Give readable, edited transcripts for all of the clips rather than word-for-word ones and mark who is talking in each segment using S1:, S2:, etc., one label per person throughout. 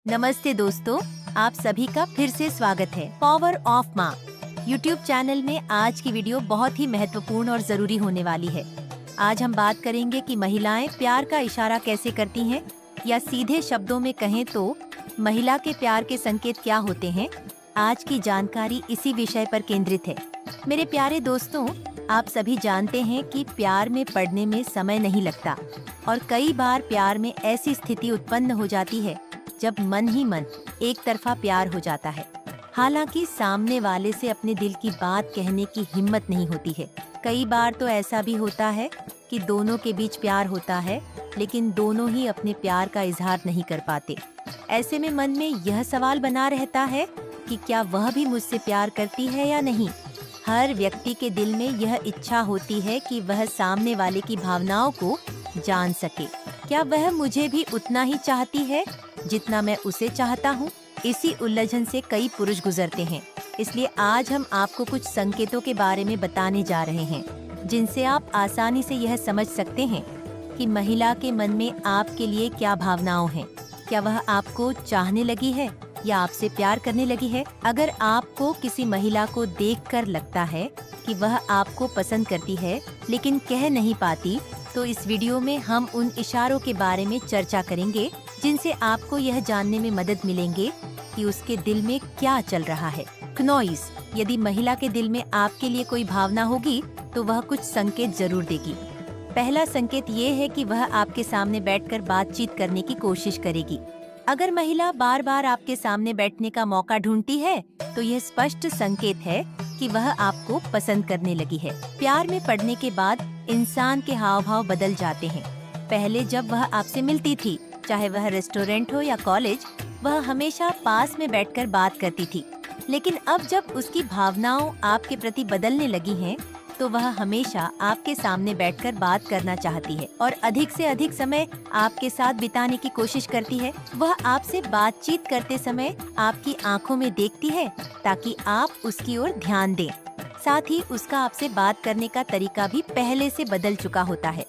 S1: नमस्ते दोस्तों, आप सभी का फिर से स्वागत है पावर ऑफ माँ यूट्यूब चैनल में। आज की वीडियो बहुत ही महत्वपूर्ण और जरूरी होने वाली है। आज हम बात करेंगे कि महिलाएं प्यार का इशारा कैसे करती हैं, या सीधे शब्दों में कहें तो महिला के प्यार के संकेत क्या होते हैं। आज की जानकारी इसी विषय पर केंद्रित है। मेरे प्यारे दोस्तों, आप सभी जानते हैं कि प्यार में पड़ने में समय नहीं लगता और कई बार प्यार में ऐसी स्थिति उत्पन्न हो जाती है जब मन ही मन एक तरफा प्यार हो जाता है। हालांकि सामने वाले से अपने दिल की बात कहने की हिम्मत नहीं होती है। कई बार तो ऐसा भी होता है कि दोनों के बीच प्यार होता है, लेकिन दोनों ही अपने प्यार का इजहार नहीं कर पाते। ऐसे में मन में यह सवाल बना रहता है कि क्या वह भी मुझसे प्यार करती है या नहीं। हर व्यक्ति के दिल में यह इच्छा होती है कि वह सामने वाले की भावनाओं को जान सके। क्या वह मुझे भी उतना ही चाहती है जितना मैं उसे चाहता हूँ। इसी उलझन से कई पुरुष गुजरते हैं। इसलिए आज हम आपको कुछ संकेतों के बारे में बताने जा रहे हैं, जिनसे आप आसानी से यह समझ सकते हैं कि महिला के मन में आपके लिए क्या भावनाओं हैं। क्या वह आपको चाहने लगी है या आपसे प्यार करने लगी है। अगर आपको किसी महिला को देखकर लगता है कि वह आपको पसंद करती है लेकिन कह नहीं पाती, तो इस वीडियो में हम उन इशारों के बारे में चर्चा करेंगे जिनसे आपको यह जानने में मदद मिलेंगे कि उसके दिल में क्या चल रहा है। क्नॉइज, यदि महिला के दिल में आपके लिए कोई भावना होगी तो वह कुछ संकेत जरूर देगी। पहला संकेत ये है कि वह आपके सामने बैठकर बातचीत करने की कोशिश करेगी। अगर महिला बार बार आपके सामने बैठने का मौका ढूंढती है तो यह स्पष्ट संकेत है कि वह आपको पसंद करने लगी है। प्यार में पड़ने के बाद इंसान के हाव भाव बदल जाते हैं। पहले जब वह आपसे मिलती थी, चाहे वह रेस्टोरेंट हो या कॉलेज, वह हमेशा पास में बैठकर बात करती थी। लेकिन अब जब उसकी भावनाओं आपके प्रति बदलने लगी हैं, तो वह हमेशा आपके सामने बैठकर बात करना चाहती है और अधिक से अधिक समय आपके साथ बिताने की कोशिश करती है। वह आपसे बातचीत करते समय आपकी आंखों में देखती है ताकि आप उसकी ओर ध्यान दें। साथ ही उसका आपसे बात करने का तरीका भी पहले से बदल चुका होता है।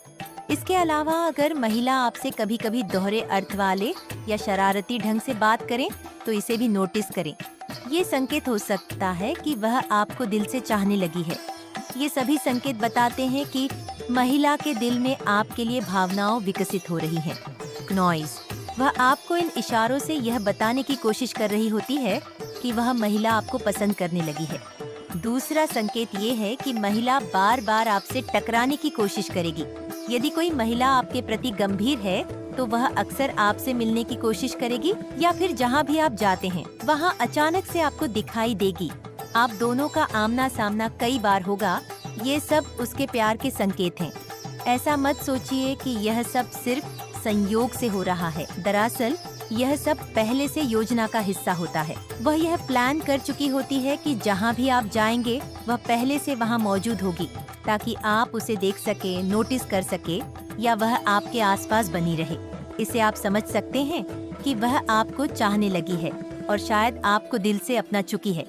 S1: इसके अलावा अगर महिला आपसे कभी कभी दोहरे अर्थ वाले या शरारती ढंग से बात करें तो इसे भी नोटिस करें। ये संकेत हो सकता है कि वह आपको दिल से चाहने लगी है। ये सभी संकेत बताते हैं कि महिला के दिल में आपके लिए भावनाओं विकसित हो रही हैं। क्नॉइज, वह आपको इन इशारों से यह बताने की कोशिश कर रही होती है कि वह महिला आपको पसंद करने लगी है। दूसरा संकेत ये है कि महिला बार बार आपसे टकराने की कोशिश करेगी। यदि कोई महिला आपके प्रति गंभीर है तो वह अक्सर आपसे मिलने की कोशिश करेगी, या फिर जहाँ भी आप जाते हैं वहाँ अचानक से आपको दिखाई देगी। आप दोनों का आमना सामना कई बार होगा। ये सब उसके प्यार के संकेत हैं। ऐसा मत सोचिए कि यह सब सिर्फ संयोग से हो रहा है। दरअसल यह सब पहले से योजना का हिस्सा होता है। वह यह प्लान कर चुकी होती है कि जहाँ भी आप जाएंगे वह पहले से वहाँ मौजूद होगी, ताकि आप उसे देख सके, नोटिस कर सके, या वह आपके आसपास बनी रहे। इसे आप समझ सकते हैं कि वह आपको चाहने लगी है और शायद आपको दिल से अपना चुकी है।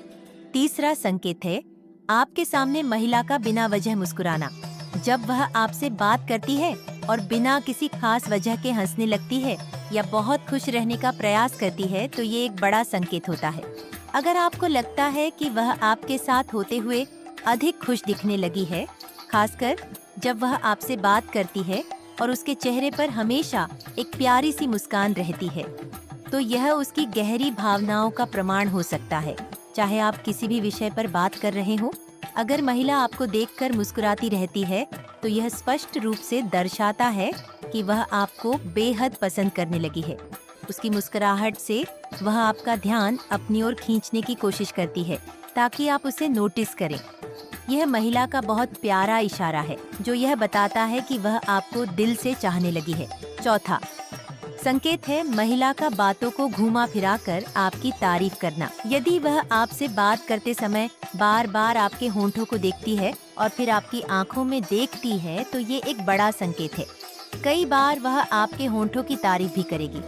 S1: तीसरा संकेत है आपके सामने महिला का बिना वजह मुस्कुराना। जब वह आपसे बात करती है और बिना किसी खास वजह के हंसने लगती है या बहुत खुश रहने का प्रयास करती है, तो ये एक बड़ा संकेत होता है। अगर आपको लगता है कि वह आपके साथ होते हुए अधिक खुश दिखने लगी है, खासकर जब वह आपसे बात करती है और उसके चेहरे पर हमेशा एक प्यारी सी मुस्कान रहती है, तो यह उसकी गहरी भावनाओं का प्रमाण हो सकता है। चाहे आप किसी भी विषय पर बात कर रहे हो, अगर महिला आपको देखकर मुस्कुराती रहती है तो यह स्पष्ट रूप से दर्शाता है कि वह आपको बेहद पसंद करने लगी है। उसकी मुस्कुराहट से वह आपका ध्यान अपनी ओर खींचने की कोशिश करती है ताकि आप उसे नोटिस करें। यह महिला का बहुत प्यारा इशारा है जो यह बताता है कि वह आपको दिल से चाहने लगी है। चौथा संकेत है महिला का बातों को घुमा फिरा कर आपकी तारीफ करना। यदि वह आपसे बात करते समय बार बार आपके होंठों को देखती है और फिर आपकी आंखों में देखती है, तो ये एक बड़ा संकेत है। कई बार वह आपके होंठों की तारीफ भी करेगी।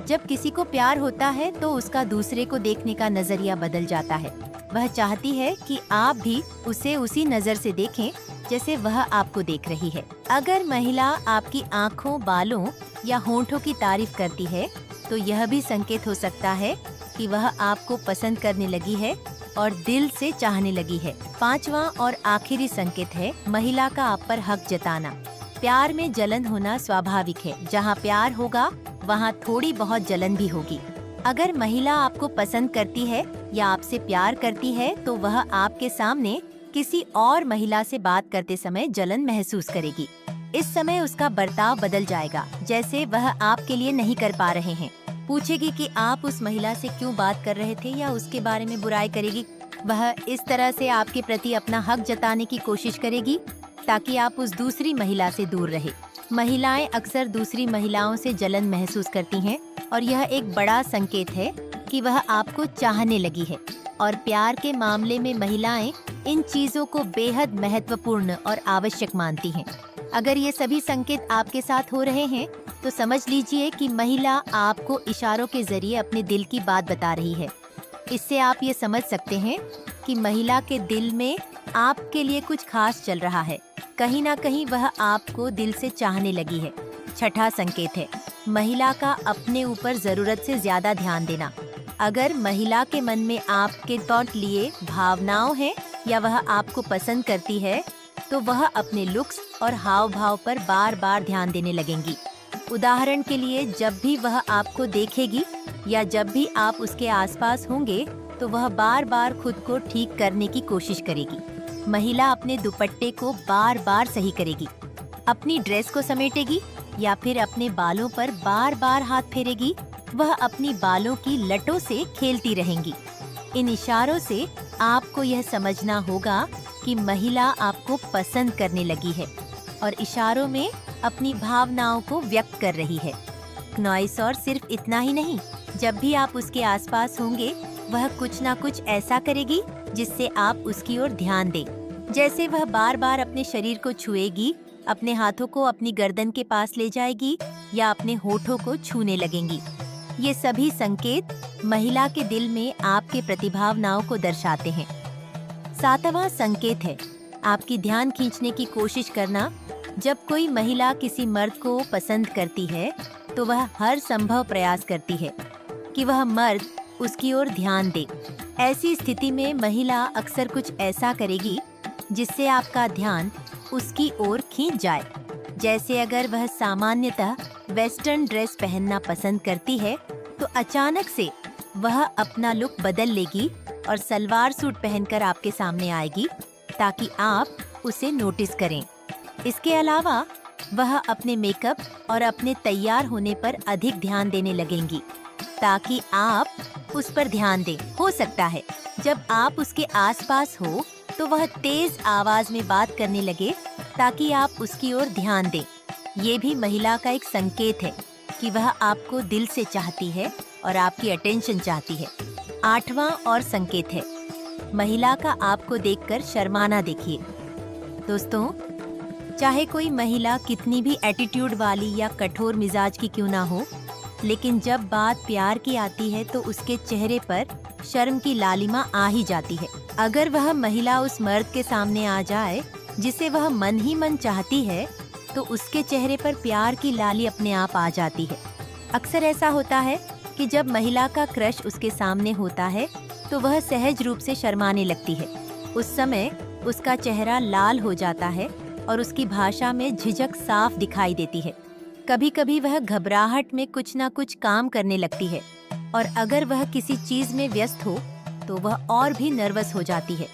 S1: जब किसी को प्यार होता है तो उसका दूसरे को देखने का नजरिया बदल जाता है। वह चाहती है कि आप भी उसे उसी नजर से देखें जैसे वह आपको देख रही है। अगर महिला आपकी आँखों, बालों या होंठों की तारीफ करती है तो यह भी संकेत हो सकता है कि वह आपको पसंद करने लगी है और दिल से चाहने लगी है। 5वां और आखिरी संकेत है महिला का आप पर हक जताना। प्यार में जलन होना स्वाभाविक है। जहाँ प्यार होगा वहाँ थोड़ी बहुत जलन भी होगी। अगर महिला आपको पसंद करती है या आपसे प्यार करती है तो वह आपके सामने किसी और महिला से बात करते समय जलन महसूस करेगी। इस समय उसका बर्ताव बदल जाएगा, जैसे वह आपके लिए नहीं कर पा रहे हैं। पूछेगी कि आप उस महिला से क्यों बात कर रहे थे या उसके बारे में बुराई करेगी। वह इस तरह से आपके प्रति अपना हक जताने की कोशिश करेगी ताकि आप उस दूसरी महिला से दूर रहे। महिलाएं अक्सर दूसरी महिलाओं से जलन महसूस करती हैं और यह एक बड़ा संकेत है कि वह आपको चाहने लगी है। और प्यार के मामले में महिलाएं इन चीजों को बेहद महत्वपूर्ण और आवश्यक मानती हैं। अगर ये सभी संकेत आपके साथ हो रहे हैं तो समझ लीजिए कि महिला आपको इशारों के जरिए अपने दिल की बात बता रही है। इससे आप ये समझ सकते हैं कि महिला के दिल में आपके लिए कुछ खास चल रहा है। कहीं ना कहीं वह आपको दिल से चाहने लगी है। 6ठा संकेत है महिला का अपने ऊपर जरूरत से ज्यादा ध्यान देना। अगर महिला के मन में आपके लिए भावनाओं हैं या वह आपको पसंद करती है तो वह अपने लुक्स और हाव भाव पर बार बार ध्यान देने लगेंगी। उदाहरण के लिए, जब भी वह आपको देखेगी या जब भी आप उसके आसपास होंगे तो वह बार बार खुद को ठीक करने की कोशिश करेगी। महिला अपने दुपट्टे को बार बार सही करेगी, अपनी ड्रेस को समेटेगी या फिर अपने बालों पर बार बार हाथ फेरेगी। वह अपनी बालों की लटों से खेलती रहेंगी। इन इशारों से आपको यह समझना होगा कि महिला आपको पसंद करने लगी है और इशारों में अपनी भावनाओं को व्यक्त कर रही है। नॉइस और सिर्फ इतना ही नहीं, जब भी आप उसके आसपास होंगे वह कुछ ना कुछ ऐसा करेगी जिससे आप उसकी ओर ध्यान दें। जैसे वह बार बार अपने शरीर को छुएगी, अपने हाथों को अपनी गर्दन के पास ले जाएगी या अपने होठों को छूने लगेंगी। ये सभी संकेत महिला के दिल में आपके प्रतिभावनाओं को दर्शाते हैं। 7वां संकेत है आपकी ध्यान खींचने की कोशिश करना। जब कोई महिला किसी मर्द को पसंद करती है तो वह हर संभव प्रयास करती है कि वह मर्द उसकी ओर ध्यान दे। ऐसी स्थिति में महिला अक्सर कुछ ऐसा करेगी जिससे आपका ध्यान उसकी ओर खींच जाए। जैसे अगर वह सामान्यतः वेस्टर्न ड्रेस पहनना पसंद करती है तो अचानक से वह अपना लुक बदल लेगी और सलवार सूट पहनकर आपके सामने आएगी ताकि आप उसे नोटिस करें। इसके अलावा वह अपने मेकअप और अपने तैयार होने पर अधिक ध्यान देने लगेंगी ताकि आप उस पर ध्यान दें। हो सकता है जब आप उसके आसपास हो तो वह तेज आवाज में बात करने लगे ताकि आप उसकी ओर ध्यान दें। ये भी महिला का एक संकेत है कि वह आपको दिल से चाहती है और आपकी अटेंशन चाहती है। 8वां और संकेत है महिला का आपको देखकर शर्माना। देखिए दोस्तों, चाहे कोई महिला कितनी भी एटीट्यूड वाली या कठोर मिजाज की क्यों ना हो, लेकिन जब बात प्यार की आती है तो उसके चेहरे पर शर्म की लालिमा आ ही जाती है। अगर वह महिला उस मर्द के सामने आ जाए जिसे वह मन ही मन चाहती है तो उसके चेहरे पर प्यार की लाली अपने आप आ जाती है। अक्सर ऐसा होता है कि जब महिला का क्रश उसके सामने होता है तो वह सहज रूप से शर्माने लगती है। उस समय उसका चेहरा लाल हो जाता है और उसकी भाषा में झिझक साफ दिखाई देती है। कभी कभी वह घबराहट में कुछ ना कुछ काम करने लगती है और अगर वह किसी चीज में व्यस्त हो तो वह और भी नर्वस हो जाती है।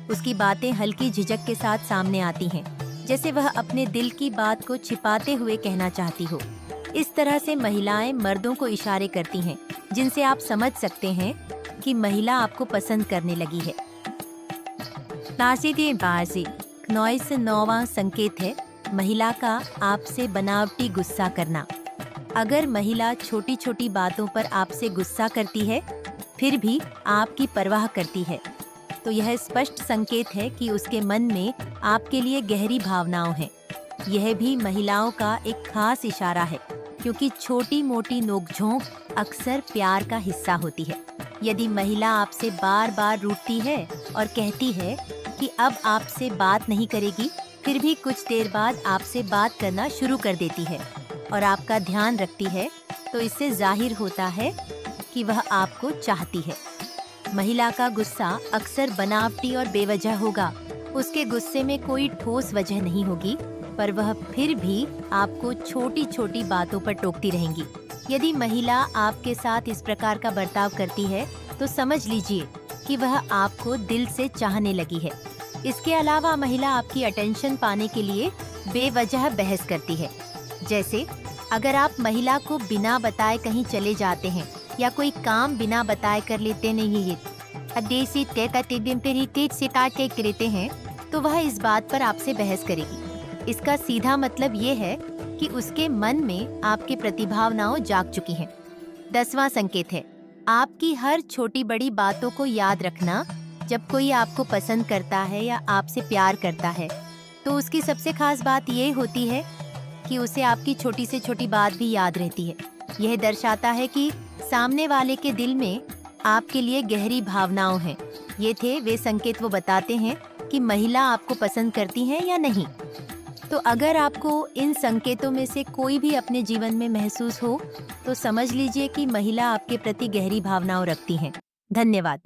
S1: उसकी बातें हल्की झिझक के साथ सामने आती हैं, जैसे वह अपने दिल की बात को छिपाते हुए कहना चाहती हो। इस तरह से महिलाएं मर्दों को इशारे करती हैं जिनसे आप समझ सकते हैं कि महिला आपको पसंद करने लगी है। 9वां संकेत है महिला का आपसे बनावटी गुस्सा करना। अगर महिला छोटी छोटी बातों पर आपसे गुस्सा करती है फिर भी आपकी परवाह करती है तो यह स्पष्ट संकेत है कि उसके मन में आपके लिए गहरी भावनाएं हैं। यह भी महिलाओं का एक खास इशारा है क्योंकि छोटी मोटी नोकझोंक अक्सर प्यार का हिस्सा होती है। यदि महिला आपसे बार बार रूठती है और कहती है कि अब आपसे बात नहीं करेगी, फिर भी कुछ देर बाद आपसे बात करना शुरू कर देती है और आपका ध्यान रखती है, तो इससे जाहिर होता है कि वह आपको चाहती है। महिला का गुस्सा अक्सर बनावटी और बेवजह होगा। उसके गुस्से में कोई ठोस वजह नहीं होगी, पर वह फिर भी आपको छोटी छोटी बातों पर टोकती रहेंगी। यदि महिला आपके साथ इस प्रकार का बर्ताव करती है तो समझ लीजिए कि वह आपको दिल से चाहने लगी है। इसके अलावा महिला आपकी अटेंशन पाने के लिए बेवजह बहस करती है। जैसे अगर आप महिला को बिना बताए कहीं चले जाते हैं या कोई काम बिना बताए कर लेते नहीं रहते हैं, तो वह इस बात पर आपसे बहस करेगी। इसका सीधा मतलब ये है कि उसके मन में आपकी प्रतिभावनाएं जाग चुकी हैं। 10वां संकेत है, आपकी हर छोटी बड़ी बातों को याद रखना। जब कोई आपको पसंद करता है या आपसे प्यार करता है तो उसकी सबसे खास बात ये होती है कि उसे आपकी छोटी से छोटी बात भी याद रहती है। यह दर्शाता है कि सामने वाले के दिल में आपके लिए गहरी भावनाएं हैं। ये थे वे संकेत, वो बताते हैं कि महिला आपको पसंद करती है या नहीं। तो अगर आपको इन संकेतों में से कोई भी अपने जीवन में महसूस हो तो समझ लीजिए कि महिला आपके प्रति गहरी भावनाएं रखती हैं। धन्यवाद।